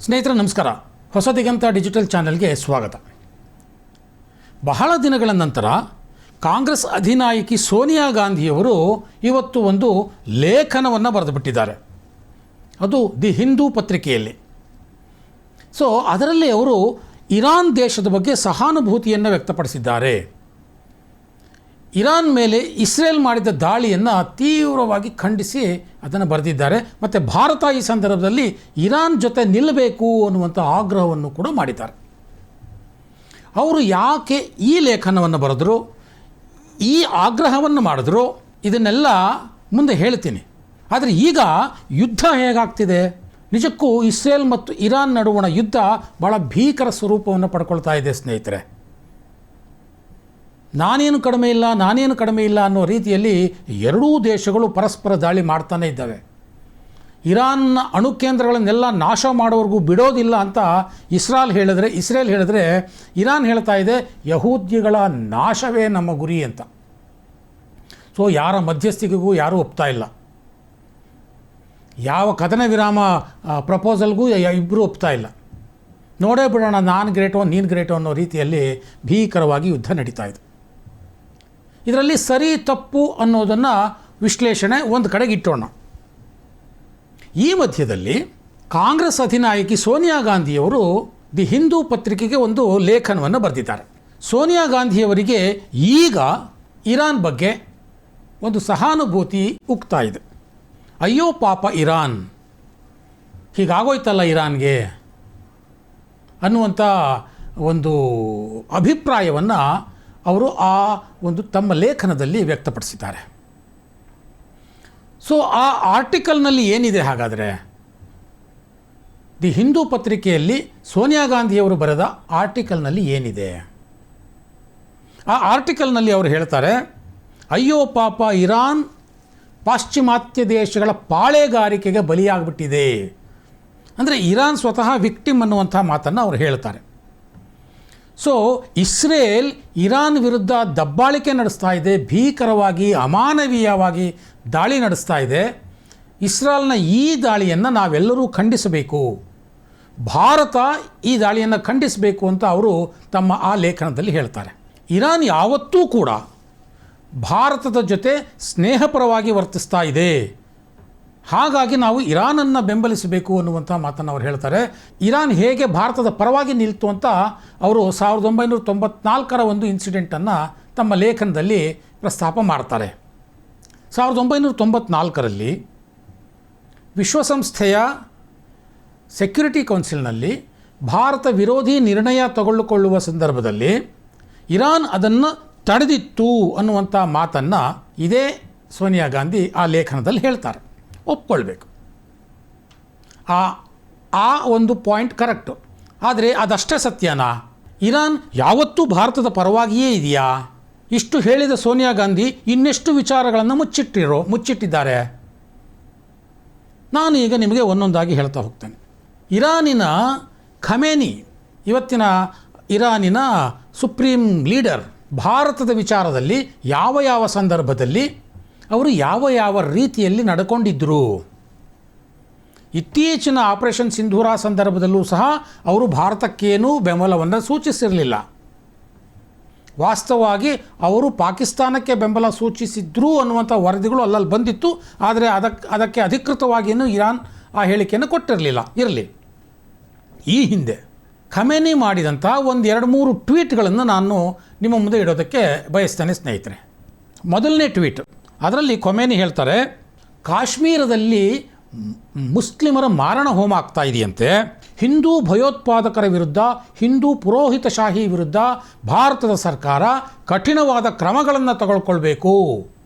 ಸ್ನೇಹಿತರೆ ನಮಸ್ಕಾರ. ಹೊಸ ದಿಗಂತ ಡಿಜಿಟಲ್ ಚಾನೆಲ್ಗೆ ಸ್ವಾಗತ. ಬಹಳ ದಿನಗಳ ನಂತರ ಕಾಂಗ್ರೆಸ್ ಅಧಿನಾಯಕಿ ಸೋನಿಯಾ ಗಾಂಧಿಯವರು ಇವತ್ತು ಒಂದು ಲೇಖನವನ್ನು ಬರೆದುಬಿಟ್ಟಿದ್ದಾರೆ. ಅದು ದಿ ಹಿಂದೂ ಪತ್ರಿಕೆಯಲ್ಲಿ. ಸೊ ಅದರಲ್ಲಿ ಅವರು ಇರಾನ್ ದೇಶದ ಬಗ್ಗೆ ಸಹಾನುಭೂತಿಯನ್ನು ವ್ಯಕ್ತಪಡಿಸಿದ್ದಾರೆ. ಇರಾನ್ ಮೇಲೆ ಇಸ್ರೇಲ್ ಮಾಡಿದ ದಾಳಿಯನ್ನು ತೀವ್ರವಾಗಿ ಖಂಡಿಸಿ ಅದನ್ನು ಬರೆದಿದ್ದಾರೆ. ಮತ್ತು ಭಾರತ ಈ ಸಂದರ್ಭದಲ್ಲಿ ಇರಾನ್ ಜೊತೆ ನಿಲ್ಲಬೇಕು ಅನ್ನುವಂಥ ಆಗ್ರಹವನ್ನು ಕೂಡ ಮಾಡಿದ್ದಾರೆ. ಅವರು ಯಾಕೆ ಈ ಲೇಖನವನ್ನು ಬರೆದರು, ಈ ಆಗ್ರಹವನ್ನು ಮಾಡಿದ್ರು, ಇದನ್ನೆಲ್ಲ ಮುಂದೆ ಹೇಳ್ತೀನಿ. ಆದರೆ ಈಗ ಯುದ್ಧ ಹೇಗಾಗ್ತಿದೆ, ನಿಜಕ್ಕೂ ಇಸ್ರೇಲ್ ಮತ್ತು ಇರಾನ್ ನಡುವಣ ಯುದ್ಧ ಭಾಳ ಭೀಕರ ಸ್ವರೂಪವನ್ನು ಪಡ್ಕೊಳ್ತಾ ಇದೆ ಸ್ನೇಹಿತರೆ. ನಾನೇನು ಕಡಿಮೆ ಇಲ್ಲ ಅನ್ನೋ ರೀತಿಯಲ್ಲಿ ಎರಡೂ ದೇಶಗಳು ಪರಸ್ಪರ ದಾಳಿ ಮಾಡ್ತಾನೇ ಇದ್ದಾವೆ. ಇರಾನ್ನ ಅಣು ಕೇಂದ್ರಗಳನ್ನೆಲ್ಲ ನಾಶ ಮಾಡೋವರೆಗೂ ಬಿಡೋದಿಲ್ಲ ಅಂತ ಇಸ್ರೇಲ್ ಹೇಳಿದ್ರೆ ಇರಾನ್ ಹೇಳ್ತಾ ಇದೆ ಯಹೂದ್ಯಗಳ ನಾಶವೇ ನಮ್ಮ ಗುರಿ ಅಂತ. ಸೊ ಯಾರ ಮಧ್ಯಸ್ಥಿಕೆಗೂ ಯಾರೂ ಒಪ್ತಾ ಇಲ್ಲ. ಯಾವ ಕದನ ವಿರಾಮ ಪ್ರಪೋಸಲ್ಗೂ ಇಬ್ಬರೂ ಒಪ್ತಾ ಇಲ್ಲ. ನೋಡೇ ಬಿಡೋಣ, ನಾನು ಗ್ರೇಟೋ ನೀನು ಗ್ರೇಟೋ ಅನ್ನೋ ರೀತಿಯಲ್ಲಿ ಭೀಕರವಾಗಿ ಯುದ್ಧ ನಡೀತಾ ಇದೆ. ಇದರಲ್ಲಿ ಸರಿ ತಪ್ಪು ಅನ್ನೋದನ್ನು ವಿಶ್ಲೇಷಣೆ ಒಂದು ಕಡೆಗೆ ಇಟ್ಟೋಣ. ಈ ಮಧ್ಯದಲ್ಲಿ ಕಾಂಗ್ರೆಸ್ ಅಧಿನಾಯಕಿ ಸೋನಿಯಾ ಗಾಂಧಿಯವರು ದಿ ಹಿಂದೂ ಪತ್ರಿಕೆಗೆ ಒಂದು ಲೇಖನವನ್ನು ಬರೆದಿದ್ದಾರೆ. ಸೋನಿಯಾ ಗಾಂಧಿಯವರಿಗೆ ಈಗ ಇರಾನ್ ಬಗ್ಗೆ ಒಂದು ಸಹಾನುಭೂತಿ ಉಕ್ತಾ ಇದೆ. ಅಯ್ಯೋ ಪಾಪ ಇರಾನ್, ಹೀಗಾಗೋಯ್ತಲ್ಲ ಇರಾನ್ಗೆ ಅನ್ನುವಂಥ ಒಂದು ಅಭಿಪ್ರಾಯವನ್ನು ಅವರು ಆ ಒಂದು ತಮ್ಮ ಲೇಖನದಲ್ಲಿ ವ್ಯಕ್ತಪಡಿಸಿದ್ದಾರೆ. ಸೊ ಆ ಆರ್ಟಿಕಲ್ನಲ್ಲಿ ಏನಿದೆ, ಹಾಗಾದರೆ ದಿ ಹಿಂದೂ ಪತ್ರಿಕೆಯಲ್ಲಿ ಸೋನಿಯಾ ಗಾಂಧಿಯವರು ಬರೆದ ಆರ್ಟಿಕಲ್ನಲ್ಲಿ ಏನಿದೆ? ಆ ಆರ್ಟಿಕಲ್ನಲ್ಲಿ ಅವರು ಹೇಳ್ತಾರೆ, ಅಯ್ಯೋ ಪಾಪ ಇರಾನ್ ಪಾಶ್ಚಿಮಾತ್ಯ ದೇಶಗಳ ಪಾಳೆಗಾರಿಕೆಗೆ ಬಲಿಯಾಗ್ಬಿಟ್ಟಿದೆ. ಅಂದರೆ ಇರಾನ್ ಸ್ವತಃ ವಿಕ್ಟಿಮ್ ಅನ್ನುವಂಥ ಮಾತನ್ನು ಅವರು ಹೇಳ್ತಾರೆ. ಸೊ ಇಸ್ರೇಲ್ ಇರಾನ್ ವಿರುದ್ಧ ದಬ್ಬಾಳಿಕೆ ನಡೆಸ್ತಾ ಇದೆ, ಭೀಕರವಾಗಿ ಅಮಾನವೀಯವಾಗಿ ದಾಳಿ ನಡೆಸ್ತಾ ಇದೆ. ಇಸ್ರೇಲ್ನ ಈ ದಾಳಿಯನ್ನು ನಾವೆಲ್ಲರೂ ಖಂಡಿಸಬೇಕು, ಭಾರತ ಈ ದಾಳಿಯನ್ನು ಖಂಡಿಸಬೇಕು ಅಂತ ಅವರು ತಮ್ಮ ಆ ಲೇಖನದಲ್ಲಿ ಹೇಳ್ತಾರೆ. ಇರಾನ್ ಯಾವತ್ತೂ ಕೂಡ ಭಾರತದ ಜೊತೆ ಸ್ನೇಹಪರವಾಗಿ ವರ್ತಿಸ್ತಾ ಇದೆ, ಹಾಗಾಗಿ ನಾವು ಇರಾನನ್ನು ಬೆಂಬಲಿಸಬೇಕು ಅನ್ನುವಂಥ ಮಾತನ್ನು ಅವರು ಹೇಳ್ತಾರೆ. ಇರಾನ್ ಹೇಗೆ ಭಾರತದ ಪರವಾಗಿ ನಿಲ್ತು ಅಂತ ಅವರು 1994ರ ಒಂದು ಇನ್ಸಿಡೆಂಟನ್ನು ತಮ್ಮ ಲೇಖನದಲ್ಲಿ ಪ್ರಸ್ತಾಪ ಮಾಡ್ತಾರೆ. 1994ರಲ್ಲಿ ವಿಶ್ವಸಂಸ್ಥೆಯ ಸೆಕ್ಯೂರಿಟಿ ಕೌನ್ಸಿಲ್ನಲ್ಲಿ ಭಾರತ ವಿರೋಧಿ ನಿರ್ಣಯ ತೆಗೆದುಕೊಳ್ಳುವ ಸಂದರ್ಭದಲ್ಲಿ ಇರಾನ್ ಅದನ್ನು ತಡೆದಿತ್ತು ಅನ್ನುವಂಥ ಮಾತನ್ನು ಇದೇ ಸೋನಿಯಾ ಗಾಂಧಿ ಆ ಲೇಖನದಲ್ಲಿ ಹೇಳ್ತಾರೆ. ಒಪ್ಕೊಳ್ಬೇಕು, ಆ ಒಂದು ಪಾಯಿಂಟ್ ಕರೆಕ್ಟು. ಆದರೆ ಅದಷ್ಟೇ ಸತ್ಯನಾ? ಇರಾನ್ ಯಾವತ್ತೂ ಭಾರತದ ಪರವಾಗಿಯೇ ಇದೆಯಾ? ಇಷ್ಟು ಹೇಳಿದ ಸೋನಿಯಾ ಗಾಂಧಿ ಇನ್ನೆಷ್ಟು ವಿಚಾರಗಳನ್ನು ಮುಚ್ಚಿಟ್ಟಿದ್ದಾರೆ. ನಾನು ಈಗ ನಿಮಗೆ ಒಂದೊಂದಾಗಿ ಹೇಳ್ತಾ ಹೋಗ್ತೇನೆ. ಇರಾನಿನ ಖಮೇನಿ, ಇವತ್ತಿನ ಇರಾನಿನ ಸುಪ್ರೀಂ ಲೀಡರ್, ಭಾರತದ ವಿಚಾರದಲ್ಲಿ ಯಾವ ಸಂದರ್ಭದಲ್ಲಿ ಅವರು ಯಾವ ರೀತಿಯಲ್ಲಿ ನಡ್ಕೊಂಡಿದ್ದರು. ಇತ್ತೀಚಿನ ಆಪರೇಷನ್ ಸಿಂಧೂರ ಸಂದರ್ಭದಲ್ಲೂ ಸಹ ಅವರು ಭಾರತಕ್ಕೇನೂ ಬೆಂಬಲವನ್ನು ಸೂಚಿಸಿರಲಿಲ್ಲ. ವಾಸ್ತವವಾಗಿ ಅವರು ಪಾಕಿಸ್ತಾನಕ್ಕೆ ಬೆಂಬಲ ಸೂಚಿಸಿದ್ರು ಅನ್ನುವಂಥ ವರದಿಗಳು ಅಲ್ಲಲ್ಲಿ ಬಂದಿತ್ತು. ಆದರೆ ಅದಕ್ಕೆ ಅಧಿಕೃತವಾಗಿಯೂ ಇರಾನ್ ಆ ಹೇಳಿಕೆಯನ್ನು ಕೊಟ್ಟಿರಲಿಲ್ಲ. ಇರಲಿ, ಈ ಹಿಂದೆ ಖಮೇನಿ ಮಾಡಿದಂಥ ಒಂದು 2-3 ಟ್ವೀಟ್ಗಳನ್ನು ನಾನು ನಿಮ್ಮ ಮುಂದೆ ಇಡೋದಕ್ಕೆ ಬಯಸ್ತೇನೆ ಸ್ನೇಹಿತರೆ. ಮೊದಲನೇ ಟ್ವೀಟ್, ಅದರಲ್ಲಿ ಖಮೇನಿ ಹೇಳ್ತಾರೆ, ಕಾಶ್ಮೀರದಲ್ಲಿ ಮುಸ್ಲಿಮರ ಮಾರಣ ಹೋಮ ಆಗ್ತಾ ಇದೆಯಂತೆ, ಹಿಂದೂ ಭಯೋತ್ಪಾದಕರ ವಿರುದ್ಧ, ಹಿಂದೂ ಪುರೋಹಿತಶಾಹಿ ವಿರುದ್ಧ ಭಾರತದ ಸರ್ಕಾರ ಕಠಿಣವಾದ ಕ್ರಮಗಳನ್ನು ತಗೊಳ್ಕೊಳ್ಬೇಕು,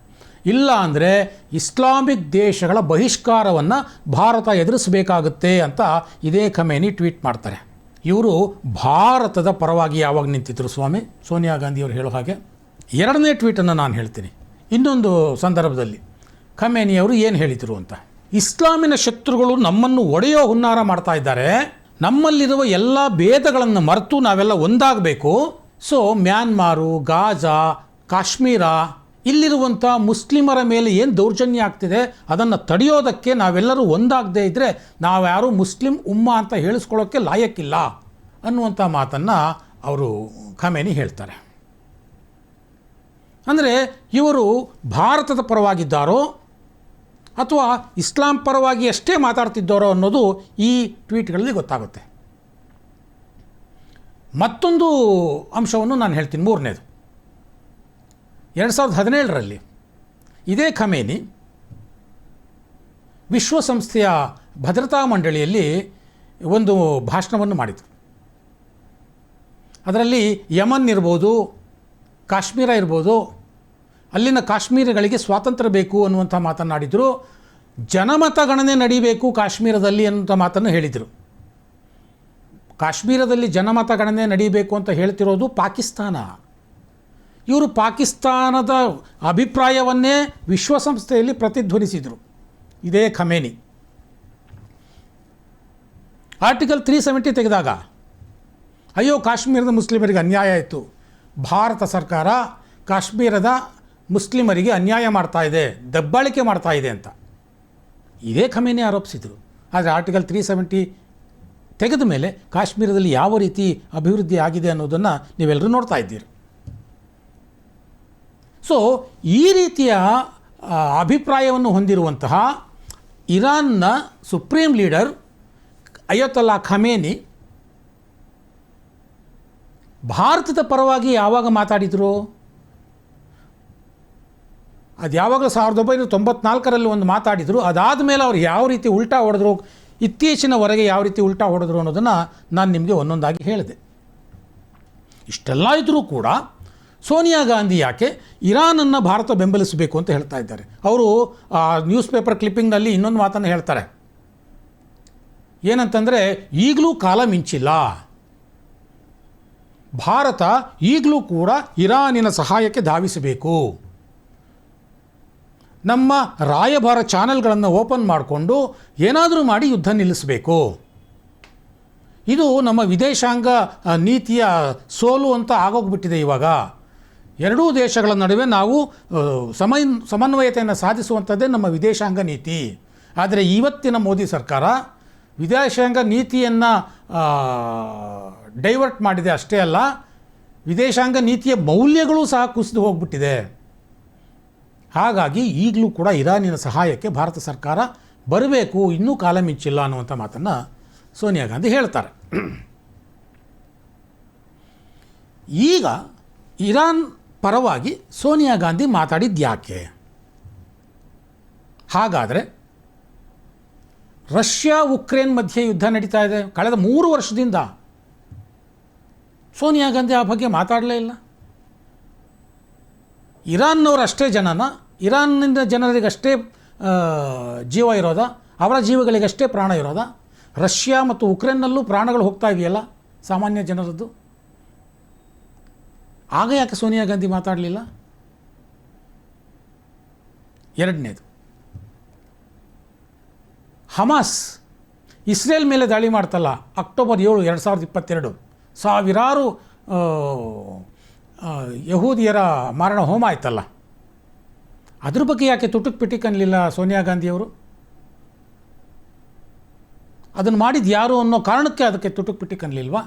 ಇಲ್ಲ ಅಂದರೆ ಇಸ್ಲಾಮಿಕ್ ದೇಶಗಳ ಬಹಿಷ್ಕಾರವನ್ನು ಭಾರತ ಎದುರಿಸಬೇಕಾಗುತ್ತೆ ಅಂತ ಇದೇ ಖಮೇನಿ ಟ್ವೀಟ್ ಮಾಡ್ತಾರೆ. ಇವರು ಭಾರತದ ಪರವಾಗಿ ಯಾವಾಗ ನಿಂತಿದ್ರು ಸ್ವಾಮಿ ಸೋನಿಯಾ ಗಾಂಧಿಯವರು ಹೇಳೋ ಹಾಗೆ. ಎರಡನೇ ಟ್ವೀಟನ್ನು ನಾನು ಹೇಳ್ತೀನಿ. ಇನ್ನೊಂದು ಸಂದರ್ಭದಲ್ಲಿ ಖಮೇನಿಯವರು ಏನು ಹೇಳಿದರು ಅಂತ, ಇಸ್ಲಾಮಿನ ಶತ್ರುಗಳು ನಮ್ಮನ್ನು ಒಡೆಯೋ ಹುನ್ನಾರ ಮಾಡ್ತಾ ಇದ್ದಾರೆ, ನಮ್ಮಲ್ಲಿರುವ ಎಲ್ಲ ಭೇದಗಳನ್ನು ಮರೆತು ನಾವೆಲ್ಲ ಒಂದಾಗಬೇಕು. ಸೊ ಮ್ಯಾನ್ಮಾರು, ಗಾಜಾ, ಕಾಶ್ಮೀರ ಇಲ್ಲಿರುವಂಥ ಮುಸ್ಲಿಮರ ಮೇಲೆ ಏನು ದೌರ್ಜನ್ಯ ಆಗ್ತಿದೆ ಅದನ್ನು ತಡೆಯೋದಕ್ಕೆ ನಾವೆಲ್ಲರೂ ಒಂದಾಗದೇ ಇದ್ದರೆ ನಾವ್ಯಾರೂ ಮುಸ್ಲಿಂ ಉಮ್ಮಾ ಅಂತ ಹೇಳಿಸ್ಕೊಳ್ಳೋಕ್ಕೆ ಲಾಯಕ್ಕಿಲ್ಲ ಅನ್ನುವಂಥ ಮಾತನ್ನು ಅವರು ಖಮೇನಿ ಹೇಳ್ತಾರೆ. ಅಂದರೆ ಇವರು ಭಾರತದ ಪರವಾಗಿದ್ದಾರೋ ಅಥವಾ ಇಸ್ಲಾಂ ಪರವಾಗಿ ಅಷ್ಟೇ ಮಾತಾಡ್ತಿದ್ದಾರೋ ಅನ್ನೋದು ಈ ಟ್ವೀಟ್ಗಳಲ್ಲಿ ಗೊತ್ತಾಗುತ್ತೆ. ಮತ್ತೊಂದು ಅಂಶವನ್ನು ನಾನು ಹೇಳ್ತೀನಿ, ಮೂರನೇದು. 2017ರಲ್ಲಿ ಇದೇ ಖಮೇನಿ ವಿಶ್ವಸಂಸ್ಥೆಯ ಭದ್ರತಾ ಮಂಡಳಿಯಲ್ಲಿ ಒಂದು ಭಾಷಣವನ್ನು ಮಾಡಿದರು. ಅದರಲ್ಲಿ ಯಮನ್ ಇರ್ಬೋದು, ಕಾಶ್ಮೀರ ಇರ್ಬೋದು, ಅಲ್ಲಿನ ಕಾಶ್ಮೀರಿಗಳಿಗೆ ಸ್ವಾತಂತ್ರ್ಯ ಬೇಕು ಅನ್ನುವಂಥ ಮಾತನ್ನಾಡಿದರು. ಜನಮತಗಣನೆ ನಡೀಬೇಕು ಕಾಶ್ಮೀರದಲ್ಲಿ ಅನ್ನುವಂಥ ಮಾತನ್ನು ಹೇಳಿದರು. ಕಾಶ್ಮೀರದಲ್ಲಿ ಜನಮತಗಣನೆ ನಡೀಬೇಕು ಅಂತ ಹೇಳ್ತಿರೋದು ಪಾಕಿಸ್ತಾನ. ಇವರು ಪಾಕಿಸ್ತಾನದ ಅಭಿಪ್ರಾಯವನ್ನೇ ವಿಶ್ವಸಂಸ್ಥೆಯಲ್ಲಿ ಪ್ರತಿಧ್ವನಿಸಿದರು ಇದೇ ಖಮೇನಿ. ಆರ್ಟಿಕಲ್ 370 ತೆಗೆದಾಗ ಅಯ್ಯೋ ಕಾಶ್ಮೀರದ ಮುಸ್ಲಿಮರಿಗೆ ಅನ್ಯಾಯ ಆಯಿತು, ಭಾರತ ಸರ್ಕಾರ ಕಾಶ್ಮೀರದ ಮುಸ್ಲಿಮರಿಗೆ ಅನ್ಯಾಯ ಮಾಡ್ತಾ ಇದೆ, ದಬ್ಬಾಳಿಕೆ ಮಾಡ್ತಾ ಇದೆ ಅಂತ ಇದೇ ಖಮೇನಿ ಆರೋಪಿಸಿದರು. ಆದರೆ ಆರ್ಟಿಕಲ್ 370 ತೆಗೆದ ಮೇಲೆ ಕಾಶ್ಮೀರದಲ್ಲಿ ಯಾವ ರೀತಿ ಅಭಿವೃದ್ಧಿ ಆಗಿದೆ ಅನ್ನೋದನ್ನು ನೀವೆಲ್ಲರೂ ನೋಡ್ತಾ ಇದ್ದೀರಿ. ಸೊ ಈ ರೀತಿಯ ಅಭಿಪ್ರಾಯವನ್ನು ಹೊಂದಿರುವಂತಹ ಇರಾನ್ನ ಸುಪ್ರೀಂ ಲೀಡರ್ ಅಯತೊಲ್ಲಾ ಖಮೇನಿ ಭಾರತದ ಪರವಾಗಿ ಯಾವಾಗ ಮಾತಾಡಿದರು? ಅದು ಯಾವಾಗಲೂ 1994ರಲ್ಲಿ ಒಂದು ಮಾತಾಡಿದರು. ಅದಾದ ಮೇಲೆ ಅವ್ರು ಯಾವ ರೀತಿ ಉಲ್ಟಾ ಹೊಡೆದ್ರು, ಇತ್ತೀಚಿನವರೆಗೆ ಯಾವ ರೀತಿ ಉಲ್ಟಾ ಹೊಡೆದ್ರು ಅನ್ನೋದನ್ನು ನಾನು ನಿಮಗೆ ಒಂದೊಂದಾಗಿ ಹೇಳಿದೆ. ಇಷ್ಟೆಲ್ಲ ಇದ್ದರೂ ಕೂಡ ಸೋನಿಯಾ ಗಾಂಧಿ ಯಾಕೆ ಇರಾನನ್ನು ಭಾರತ ಬೆಂಬಲಿಸಬೇಕು ಅಂತ ಹೇಳ್ತಾ ಇದ್ದಾರೆ? ಅವರು ನ್ಯೂಸ್ ಪೇಪರ್ ಕ್ಲಿಪ್ಪಿಂಗ್ನಲ್ಲಿ ಇನ್ನೊಂದು ಮಾತನ್ನು ಹೇಳ್ತಾರೆ. ಏನಂತಂದರೆ, ಈಗಲೂ ಕಾಲ ಮಿಂಚಿಲ್ಲ, ಭಾರತ ಈಗಲೂ ಕೂಡ ಇರಾನಿನ ಸಹಾಯಕ್ಕೆ ಧಾವಿಸಬೇಕು, ನಮ್ಮ ರಾಯಭಾರ ಚಾನೆಲ್ಗಳನ್ನು ಓಪನ್ ಮಾಡಿಕೊಂಡು ಏನಾದರೂ ಮಾಡಿ ಯುದ್ಧ ನಿಲ್ಲಿಸಬೇಕು. ಇದು ನಮ್ಮ ವಿದೇಶಾಂಗ ನೀತಿಯ ಸೋಲು ಅಂತ ಆಗೋಗ್ಬಿಟ್ಟಿದೆ. ಇವಾಗ ಎರಡೂ ದೇಶಗಳ ನಡುವೆ ನಾವು ಸಮನ್ವಯತೆಯನ್ನು ಸಾಧಿಸುವಂಥದ್ದೇ ನಮ್ಮ ವಿದೇಶಾಂಗ ನೀತಿ. ಆದರೆ ಇವತ್ತಿನ ಮೋದಿ ಸರ್ಕಾರ ವಿದೇಶಾಂಗ ನೀತಿಯನ್ನು ಡೈವರ್ಟ್ ಮಾಡಿದೆ ಅಷ್ಟೇ ಅಲ್ಲ, ವಿದೇಶಾಂಗ ನೀತಿಯ ಮೌಲ್ಯಗಳು ಸಹ ಕುಸಿದು ಹೋಗ್ಬಿಟ್ಟಿದೆ. ಹಾಗಾಗಿ ಈಗಲೂ ಕೂಡ ಇರಾನಿನ ಸಹಾಯಕ್ಕೆ ಭಾರತ ಸರ್ಕಾರ ಬರಬೇಕು, ಇನ್ನೂ ಕಾಲ ಮಿಂಚಿಲ್ಲ ಅನ್ನುವಂಥ ಮಾತನ್ನು ಸೋನಿಯಾ ಗಾಂಧಿ ಹೇಳ್ತಾರೆ. ಈಗ ಇರಾನ್ ಪರವಾಗಿ ಸೋನಿಯಾ ಗಾಂಧಿ ಮಾತಾಡಿದ್ದು ಯಾಕೆ? ಹಾಗಾದರೆ ರಷ್ಯಾ ಉಕ್ರೇನ್ ಮಧ್ಯೆ ಯುದ್ಧ ನಡೀತಾ ಇದೆ ಕಳೆದ 3 ವರ್ಷದಿಂದ. ಸೋನಿಯಾ ಗಾಂಧಿ ಆ ಬಗ್ಗೆ ಮಾತಾಡಲೇ ಇಲ್ಲ. ಇರಾನ್ನವರು ಅಷ್ಟೇ ಜನನ, ಇರಾನ್ನಿಂದ ಜನರಿಗಷ್ಟೇ ಜೀವ ಇರೋದ, ಅವರ ಜೀವಗಳಿಗಷ್ಟೇ ಪ್ರಾಣ ಇರೋದ? ರಷ್ಯಾ ಮತ್ತು ಉಕ್ರೇನ್ನಲ್ಲೂ ಪ್ರಾಣಗಳು ಹೋಗ್ತಾ ಇದೆಯಲ್ಲ ಸಾಮಾನ್ಯ ಜನರದ್ದು. ಆಗ ಯಾಕೆ ಸೋನಿಯಾ ಗಾಂಧಿ ಮಾತಾಡಲಿಲ್ಲ? ಎರಡನೇದು, ಹಮಾಸ್ ಇಸ್ರೇಲ್ ಮೇಲೆ ದಾಳಿ ಮಾಡ್ತಲ್ಲ, ಅಕ್ಟೋಬರ್ 7, 2022 ಸಾವಿರಾರು ಯಹೂದಿಯರ ಮಾರಣ ಹೋಮ ಆಯ್ತಲ್ಲ, ಅದ್ರ ಬಗ್ಗೆ ಯಾಕೆ ತುಟುಕ್ ಪಿಟಿಕ್ ಅನ್ನಲಿಲ್ಲ ಸೋನಿಯಾ ಗಾಂಧಿಯವರು? ಅದನ್ನು ಮಾಡಿದ್ದು ಯಾರು ಅನ್ನೋ ಕಾರಣಕ್ಕೆ ಅದಕ್ಕೆ ತುಟುಕ್ ಪಿಟಿಕ್ ಅನ್ನಲಿಲ್ವಾ?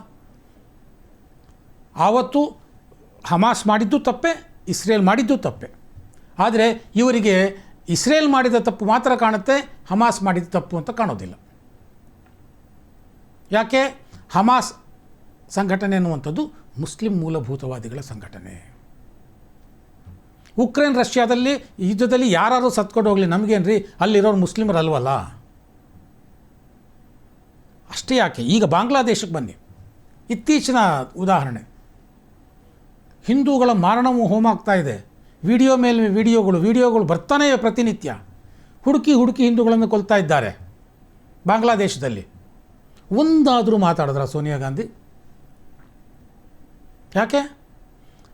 ಆವತ್ತು ಹಮಾಸ್ ಮಾಡಿದ್ದು ತಪ್ಪೆ, ಇಸ್ರೇಲ್ ಮಾಡಿದ್ದು ತಪ್ಪೆ. ಆದರೆ ಇವರಿಗೆ ಇಸ್ರೇಲ್ ಮಾಡಿದ ತಪ್ಪು ಮಾತ್ರ ಕಾಣುತ್ತೆ, ಹಮಾಸ್ ಮಾಡಿದ ತಪ್ಪು ಅಂತ ಕಾಣೋದಿಲ್ಲ. ಯಾಕೆ? ಹಮಾಸ್ ಸಂಘಟನೆ ಅನ್ನುವಂಥದ್ದು ಮುಸ್ಲಿಂ ಮೂಲಭೂತವಾದಿಗಳ ಸಂಘಟನೆ. ಉಕ್ರೇನ್ ರಷ್ಯಾದಲ್ಲಿ ಯುದ್ಧದಲ್ಲಿ ಯಾರು ಸತ್ಕೊಂಡು ಹೋಗಲಿ, ನಮಗೇನ್ರಿ, ಅಲ್ಲಿರೋರು ಮುಸ್ಲಿಮರು ಅಲ್ವಲ್ಲ. ಅಷ್ಟೇ ಯಾಕೆ, ಈಗ ಬಾಂಗ್ಲಾದೇಶಕ್ಕೆ ಬನ್ನಿ, ಇತ್ತೀಚಿನ ಉದಾಹರಣೆ. ಹಿಂದೂಗಳ ಮಾರಣ ಹೋಮ ಆಗ್ತಾ ಇದೆ, ವಿಡಿಯೋ ಮೇಲೆ ವಿಡಿಯೋಗಳು ಬರ್ತಾನೆ ಪ್ರತಿನಿತ್ಯ. ಹುಡುಕಿ ಹಿಂದೂಗಳನ್ನು ಕೊಲ್ತಾ ಇದ್ದಾರೆ ಬಾಂಗ್ಲಾದೇಶದಲ್ಲಿ. ಒಂದಾದರೂ ಮಾತಾಡಿದ್ರ ಸೋನಿಯಾ ಗಾಂಧಿ? ಯಾಕೆ?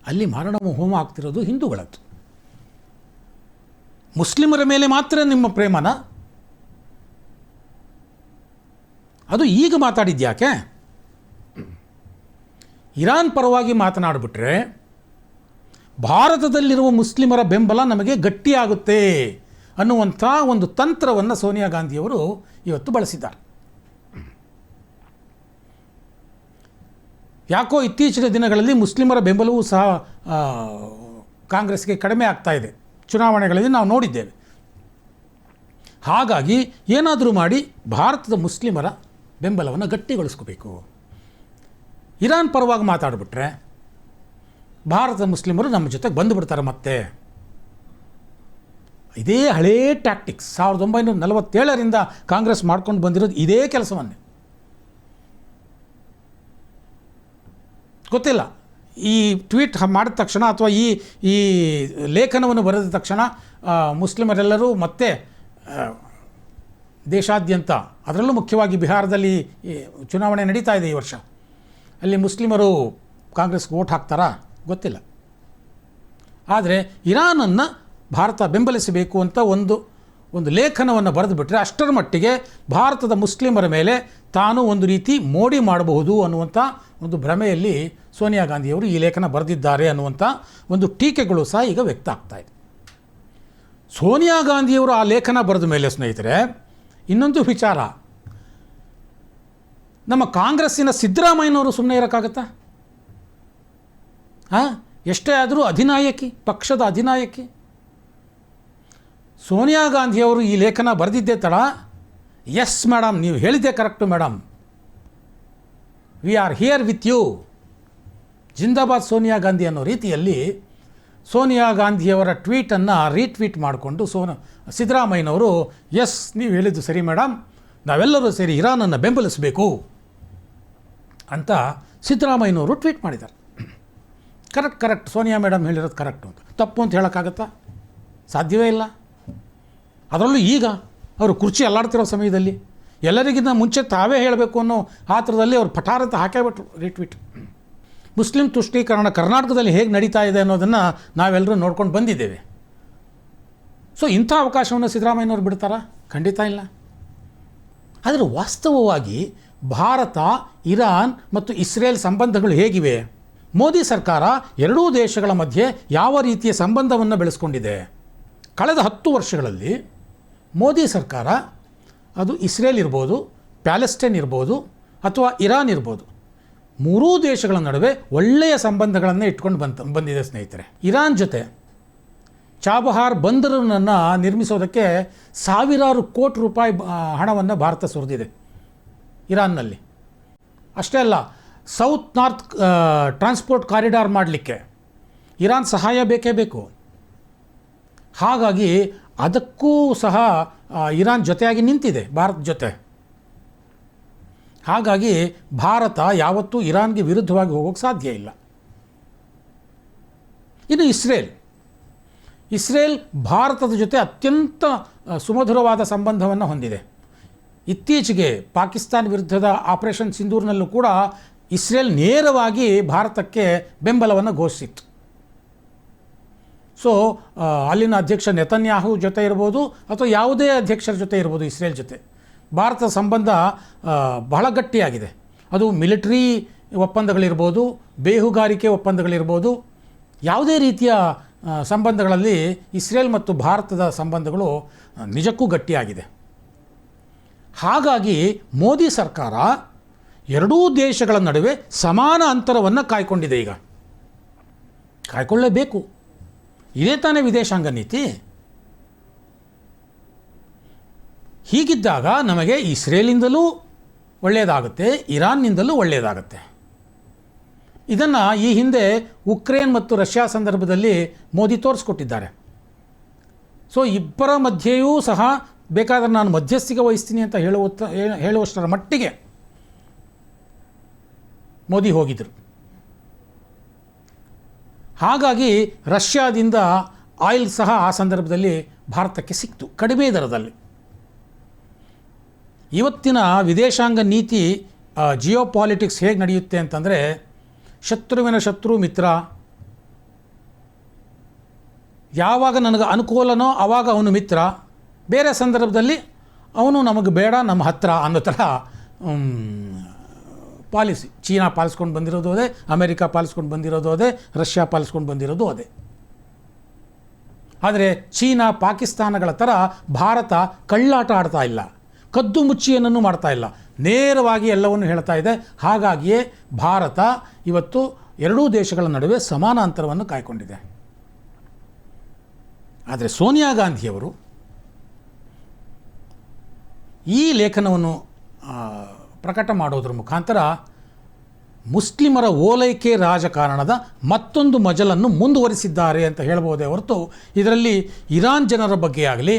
ಅಲ್ಲಿ ಮಾರಣ ಹೋಮ ಆಗ್ತಿರೋದು ಹಿಂದೂಗಳದ್ದು. ಮುಸ್ಲಿಮರ ಮೇಲೆ ಮಾತ್ರ ನಿಮ್ಮ ಪ್ರೇಮನ? ಅದು ಈಗ ಮಾತಾಡಿದ್ಯಾಕೆ? ಇರಾನ್ ಪರವಾಗಿ ಮಾತನಾಡಿಬಿಟ್ರೆ ಭಾರತದಲ್ಲಿರುವ ಮುಸ್ಲಿಮರ ಬೆಂಬಲ ನಮಗೆ ಗಟ್ಟಿಯಾಗುತ್ತೆ ಅನ್ನುವಂಥ ಒಂದು ತಂತ್ರವನ್ನು ಸೋನಿಯಾ ಗಾಂಧಿಯವರು ಇವತ್ತು ಬಳಸಿದ್ದಾರೆ. ಯಾಕೋ ಇತ್ತೀಚಿನ ದಿನಗಳಲ್ಲಿ ಮುಸ್ಲಿಮರ ಬೆಂಬಲವೂ ಸಹ ಕಾಂಗ್ರೆಸ್ಗೆ ಕಡಿಮೆ ಆಗ್ತಾ ಇದೆ, ಚುನಾವಣೆಗಳಲ್ಲಿ ನಾವು ನೋಡಿದ್ದೇವೆ. ಹಾಗಾಗಿ ಏನಾದರೂ ಮಾಡಿ ಭಾರತದ ಮುಸ್ಲಿಮರ ಬೆಂಬಲವನ್ನು ಗಟ್ಟಿಗೊಳಿಸ್ಕೋಬೇಕು. ಇರಾನ್ ಪರವಾಗಿ ಮಾತಾಡಿಬಿಟ್ರೆ ಭಾರತದ ಮುಸ್ಲಿಮರು ನಮ್ಮ ಜೊತೆಗೆ ಬಂದುಬಿಡ್ತಾರೆ. ಮತ್ತೆ ಇದೇ ಹಳೇ ಟ್ಯಾಕ್ಟಿಕ್ಸ್ 1947ರಿಂದ ಕಾಂಗ್ರೆಸ್ ಮಾಡ್ಕೊಂಡು ಬಂದಿರೋದು ಇದೇ ಕೆಲಸವನ್ನೇ. ಗೊತ್ತಿಲ್ಲ, ಈ ಟ್ವೀಟ್ ಮಾಡಿದ ತಕ್ಷಣ ಅಥವಾ ಈ ಲೇಖನವನ್ನು ಬರೆದ ತಕ್ಷಣ ಮುಸ್ಲಿಮರೆಲ್ಲರೂ ಮತ್ತೆ ದೇಶಾದ್ಯಂತ, ಅದರಲ್ಲೂ ಮುಖ್ಯವಾಗಿ ಬಿಹಾರದಲ್ಲಿ ಚುನಾವಣೆ ನಡೀತಾ ಇದೆ ಈ ವರ್ಷ, ಅಲ್ಲಿ ಮುಸ್ಲಿಮರು ಕಾಂಗ್ರೆಸ್ಗೆ ವೋಟ್ ಹಾಕ್ತಾರಾ ಗೊತ್ತಿಲ್ಲ. ಆದರೆ ಇರಾನನ್ನು ಭಾರತ ಬೆಂಬಲಿಸಬೇಕು ಅಂತ ಒಂದು ಲೇಖನವನ್ನು ಬರೆದು ಬಿಟ್ಟರೆ ಅಷ್ಟರ ಮಟ್ಟಿಗೆ ಭಾರತದ ಮುಸ್ಲಿಮರ ಮೇಲೆ ತಾನು ಒಂದು ರೀತಿ ಮೋಡಿ ಮಾಡಬಹುದು ಅನ್ನುವಂಥ ಒಂದು ಭ್ರಮೆಯಲ್ಲಿ ಸೋನಿಯಾ ಗಾಂಧಿಯವರು ಈ ಲೇಖನ ಬರೆದಿದ್ದಾರೆ ಅನ್ನುವಂಥ ಒಂದು ಟೀಕೆಗಳು ಸಹ ಈಗ ವ್ಯಕ್ತ ಆಗ್ತಾ ಇದೆ. ಸೋನಿಯಾ ಗಾಂಧಿಯವರು ಆ ಲೇಖನ ಬರೆದ ಮೇಲೆ ಸ್ನೇಹಿತರೆ, ಇನ್ನೊಂದು ವಿಚಾರ, ನಮ್ಮ ಕಾಂಗ್ರೆಸ್ಸಿನ ಸಿದ್ದರಾಮಯ್ಯನವರು ಸುಮ್ಮನೆ ಇರೋಕ್ಕಾಗತ್ತಾ? ಎಷ್ಟೇ ಆದರೂ ಅಧಿನಾಯಕಿ, ಪಕ್ಷದ ಅಧಿನಾಯಕಿ ಸೋನಿಯಾ ಗಾಂಧಿಯವರು ಈ ಲೇಖನ ಬರೆದಿದ್ದೇ ತಡ, ಎಸ್ ಮೇಡಮ್, ನೀವು ಹೇಳಿದ್ದೆ correct madam, we are here with you, ಜಿಂದಾಬಾದ್ ಸೋನಿಯಾ ಗಾಂಧಿ ಅನ್ನೋ ರೀತಿಯಲ್ಲಿ ಸೋನಿಯಾ ಗಾಂಧಿಯವರ ಟ್ವೀಟನ್ನು ರೀಟ್ವೀಟ್ ಮಾಡಿಕೊಂಡು ಸಿದ್ದರಾಮಯ್ಯನವರು ಎಸ್ ನೀವು ಹೇಳಿದ್ದು ಸರಿ ಮೇಡಮ್, ನಾವೆಲ್ಲರೂ ಸೇರಿ ಇರಾನನ್ನು ಬೆಂಬಲಿಸಬೇಕು ಅಂತ ಸಿದ್ದರಾಮಯ್ಯನವರು ಟ್ವೀಟ್ ಮಾಡಿದ್ದಾರೆ. ಕರೆಕ್ಟ್ ಸೋನಿಯಾ ಮೇಡಮ್ ಹೇಳಿರೋದು ಕರೆಕ್ಟು ಅಂತ, ತಪ್ಪು ಅಂತ ಹೇಳೋಕ್ಕಾಗತ್ತಾ? ಸಾಧ್ಯವೇ ಇಲ್ಲ. ಅದರಲ್ಲೂ ಈಗ ಅವರು ಕುರ್ಚಿ ಅಲ್ಲಾಡ್ತಿರೋ ಸಮಯದಲ್ಲಿ ಎಲ್ಲರಿಗಿಂತ ಮುಂಚೆ ತಾವೇ ಹೇಳಬೇಕು ಅನ್ನೋ ಆತರದಲ್ಲಿ ಅವರು ಪಠಾರಂತ ಹಾಕೇಬಿಟ್ರು ರೀಟ್ವೀಟ್. ಮುಸ್ಲಿಂ ತುಷ್ಟೀಕರಣ ಕರ್ನಾಟಕದಲ್ಲಿ ಹೇಗೆ ನಡೀತಾ ಇದೆ ಅನ್ನೋದನ್ನು ನಾವೆಲ್ಲರೂ ನೋಡ್ಕೊಂಡು ಬಂದಿದ್ದೇವೆ. ಸೊ ಇಂಥ ಅವಕಾಶವನ್ನು ಸಿದ್ದರಾಮಯ್ಯನವರು ಬಿಡ್ತಾರಾ? ಖಂಡಿತ ಇಲ್ಲ. ಆದರೆ ವಾಸ್ತವವಾಗಿ ಭಾರತ, ಇರಾನ್ ಮತ್ತು ಇಸ್ರೇಲ್ ಸಂಬಂಧಗಳು ಹೇಗಿವೆ? ಮೋದಿ ಸರ್ಕಾರ ಎರಡೂ ದೇಶಗಳ ಮಧ್ಯೆ ಯಾವ ರೀತಿಯ ಸಂಬಂಧವನ್ನು ಬೆಳೆಸ್ಕೊಂಡಿದೆ? ಕಳೆದ 10 ವರ್ಷಗಳಲ್ಲಿ ಮೋದಿ ಸರ್ಕಾರ, ಅದು ಇಸ್ರೇಲ್ ಇರ್ಬೋದು, ಪ್ಯಾಲೆಸ್ಟೈನ್ ಇರ್ಬೋದು ಅಥವಾ ಇರಾನ್ ಇರ್ಬೋದು, ಮೂರೂ ದೇಶಗಳ ನಡುವೆ ಒಳ್ಳೆಯ ಸಂಬಂಧಗಳನ್ನು ಇಟ್ಕೊಂಡು ಬಂದಿದೆ ಸ್ನೇಹಿತರೆ. ಇರಾನ್ ಜೊತೆ ಚಾಬಹಾರ್ ಬಂದರನ್ನು ನಿರ್ಮಿಸೋದಕ್ಕೆ ಸಾವಿರಾರು ಕೋಟಿ ರೂಪಾಯಿ ಹಣವನ್ನು ಭಾರತ ಸುರಿದಿದೆ ಇರಾನ್ನಲ್ಲಿ. ಅಷ್ಟೇ ಅಲ್ಲ, ಸೌತ್ ನಾರ್ತ್ ಟ್ರಾನ್ಸ್ಪೋರ್ಟ್ ಕಾರಿಡಾರ್ ಮಾಡಲಿಕ್ಕೆ ಇರಾನ್ ಸಹಾಯ ಬೇಕೇ ಬೇಕು. ಹಾಗಾಗಿ ಅದಕ್ಕೂ ಸಹ ಇರಾನ್ ಜೊತೆಯಾಗಿ ನಿಂತಿದೆ ಭಾರತ ಜೊತೆ. ಹಾಗಾಗಿ ಭಾರತ ಯಾವತ್ತೂ ಇರಾನ್ಗೆ ವಿರುದ್ಧವಾಗಿ ಹೋಗೋಕ್ಕೆ ಸಾಧ್ಯ ಇಲ್ಲ. ಇನ್ನು ಇಸ್ರೇಲ್ ಭಾರತದ ಜೊತೆ ಅತ್ಯಂತ ಸುಮಧುರವಾದ ಸಂಬಂಧವನ್ನು ಹೊಂದಿದೆ. ಇತ್ತೀಚೆಗೆ ಪಾಕಿಸ್ತಾನ ವಿರುದ್ಧದ ಆಪರೇಷನ್ ಸಿಂಧೂರ್ನಲ್ಲೂ ಕೂಡ ಇಸ್ರೇಲ್ ನೇರವಾಗಿ ಭಾರತಕ್ಕೆ ಬೆಂಬಲವನ್ನು ಘೋಷಿಸಿತ್ತು. ಸೊ ಅಲ್ಲಿನ ಅಧ್ಯಕ್ಷ ನೆತನ್ಯಾಹು ಜೊತೆ ಇರ್ಬೋದು ಅಥವಾ ಯಾವುದೇ ಅಧ್ಯಕ್ಷರ ಜೊತೆ ಇರ್ಬೋದು, ಇಸ್ರೇಲ್ ಜೊತೆ ಭಾರತದ ಸಂಬಂಧ ಬಹಳ ಗಟ್ಟಿಯಾಗಿದೆ. ಅದು ಮಿಲಿಟರಿ ಒಪ್ಪಂದಗಳಿರ್ಬೋದು, ಬೇಹುಗಾರಿಕೆ ಒಪ್ಪಂದಗಳಿರ್ಬೋದು, ಯಾವುದೇ ರೀತಿಯ ಸಂಬಂಧಗಳಲ್ಲಿ ಇಸ್ರೇಲ್ ಮತ್ತು ಭಾರತದ ಸಂಬಂಧಗಳು ನಿಜಕ್ಕೂ ಗಟ್ಟಿಯಾಗಿದೆ. ಹಾಗಾಗಿ ಮೋದಿ ಸರ್ಕಾರ ಎರಡೂ ದೇಶಗಳ ನಡುವೆ ಸಮಾನ ಅಂತರವನ್ನು ಕಾಯ್ಕೊಂಡಿದೆ. ಈಗ ಕಾಯ್ಕೊಳ್ಳೇಬೇಕು, ಇದೇ ತಾನೇ ವಿದೇಶಾಂಗ ನೀತಿ. ಹೀಗಿದ್ದಾಗ ನಮಗೆ ಇಸ್ರೇಲಿಂದಲೂ ಒಳ್ಳೆಯದಾಗುತ್ತೆ, ಇರಾನ್ನಿಂದಲೂ ಒಳ್ಳೆಯದಾಗುತ್ತೆ. ಇದನ್ನು ಈ ಹಿಂದೆ ಉಕ್ರೇನ್ ಮತ್ತು ರಷ್ಯಾ ಸಂದರ್ಭದಲ್ಲಿ ಮೋದಿ ತೋರಿಸ್ಕೊಟ್ಟಿದ್ದಾರೆ. ಸೊ ಇಬ್ಬರ ಮಧ್ಯೆಯೂ ಸಹ ಬೇಕಾದರೆ ನಾನು ಮಧ್ಯಸ್ಥಿಕೆ ವಹಿಸ್ತೀನಿ ಅಂತ ಹೇಳುವಷ್ಟರ ಮಟ್ಟಿಗೆ ಮೋದಿ ಹೋಗಿದ್ದರು. ಹಾಗಾಗಿ ರಷ್ಯಾದಿಂದ ಆಯಿಲ್ ಸಹ ಆ ಸಂದರ್ಭದಲ್ಲಿ ಭಾರತಕ್ಕೆ ಸಿಕ್ತು ಕಡಿಮೆ ದರದಲ್ಲಿ. ಇವತ್ತಿನ ವಿದೇಶಾಂಗ ನೀತಿ ಜಿಯೋ ಪಾಲಿಟಿಕ್ಸ್ ಹೇಗೆ ನಡೆಯುತ್ತೆ ಅಂತಂದರೆ, ಶತ್ರುವಿನ ಶತ್ರು ಮಿತ್ರ, ಯಾವಾಗ ನನಗೆ ಅನುಕೂಲನೋ ಆವಾಗ ಅವನು ಮಿತ್ರ, ಬೇರೆ ಸಂದರ್ಭದಲ್ಲಿ ಅವನು ನಮಗೆ ಬೇಡ ನಮ್ಮ ಹತ್ರ ಅನ್ನೋ ಥರ ಪಾಲಿಸಿ. ಚೀನಾ ಪಾಲಿಸ್ಕೊಂಡು ಬಂದಿರೋದು ಅದೇ, ಅಮೆರಿಕ ಪಾಲಿಸ್ಕೊಂಡು ಬಂದಿರೋದು ಅದೇ, ರಷ್ಯಾ ಪಾಲಿಸ್ಕೊಂಡು ಬಂದಿರೋದು ಅದೇ. ಆದರೆ ಚೀನಾ ಪಾಕಿಸ್ತಾನಗಳ ಥರ ಭಾರತ ಕಳ್ಳಾಟ ಆಡ್ತಾ ಇಲ್ಲ, ಕದ್ದು ಮುಚ್ಚಿಯನ್ನು ಮಾಡ್ತಾ ಇಲ್ಲ, ನೇರವಾಗಿ ಎಲ್ಲವನ್ನು ಹೇಳ್ತಾ ಇದೆ. ಹಾಗಾಗಿಯೇ ಭಾರತ ಇವತ್ತು ಎರಡೂ ದೇಶಗಳ ನಡುವೆ ಸಮಾನ ಅಂತರವನ್ನು ಕಾಯ್ಕೊಂಡಿದೆ. ಆದರೆ ಸೋನಿಯಾ ಗಾಂಧಿಯವರು ಈ ಲೇಖನವನ್ನು ಪ್ರಕಟ ಮಾಡೋದ್ರ ಮುಖಾಂತರ ಮುಸ್ಲಿಮರ ಓಲೈಕೆ ರಾಜಕಾರಣದ ಮತ್ತೊಂದು ಮಜಲನ್ನು ಮುಂದುವರಿಸಿದ್ದಾರೆ ಅಂತ ಹೇಳ್ಬೋದೇ ಹೊರತು ಇದರಲ್ಲಿ ಇರಾನ್ ಜನರ ಬಗ್ಗೆ ಆಗಲಿ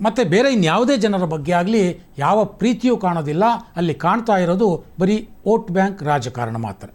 ಮತ್ತು ಬೇರೆ ಇನ್ಯಾವುದೇ ಜನರ ಬಗ್ಗೆ ಆಗಲಿ ಯಾವ ಪ್ರೀತಿಯೂ ಕಾಣೋದಿಲ್ಲ. ಅಲ್ಲಿ ಕಾಣ್ತಾ ಇರೋದು ಬರೀ ವೋಟ್ ಬ್ಯಾಂಕ್ ರಾಜಕಾರಣ ಮಾತ್ರ.